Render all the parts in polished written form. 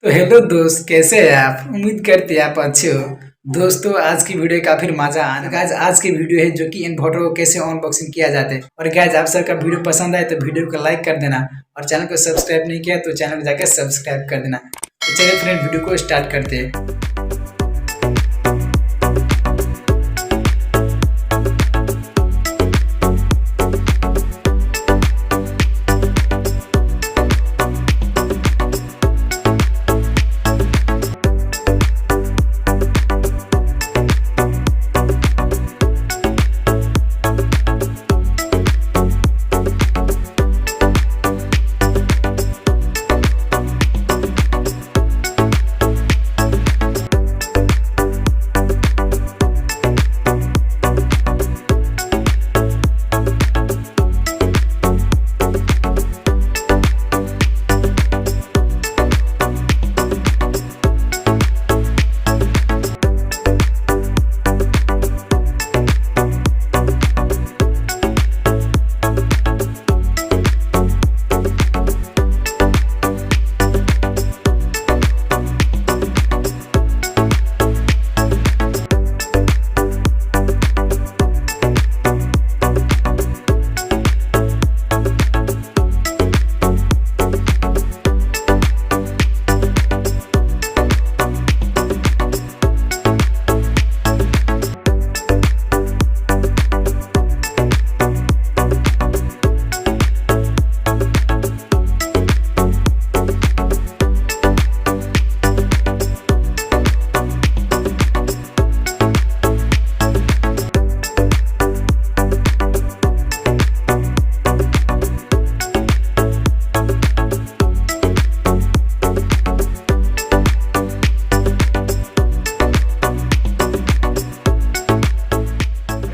तो हेलो दोस्त, कैसे हैं आप? उम्मीद करते हैं आप अच्छे हो। दोस्तों, आज की वीडियो काफी मजा आने गाइस। आज की वीडियो है जो कि इन्वर्टर को कैसे अनबॉक्सिंग किया जाता है। और गाइस, आप सबका वीडियो पसंद आए तो वीडियो को लाइक कर देना, और चैनल को सब्सक्राइब नहीं किया तो चैनल को जाकर सब्सक्राइब कर देना। तो चलिए फ्रेंड, वीडियो को स्टार्ट करते हैं।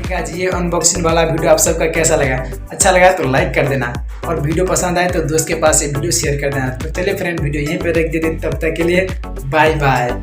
गाइस, ये अनबॉक्सिंग वाला वीडियो आप सबका कैसा लगा? अच्छा लगा तो लाइक कर देना, और वीडियो पसंद आए तो दोस्त के पास ये वीडियो शेयर कर देना। तो चलिए फ्रेंड, वीडियो यहीं पे रख देते, तब तक के लिए बाय बाय।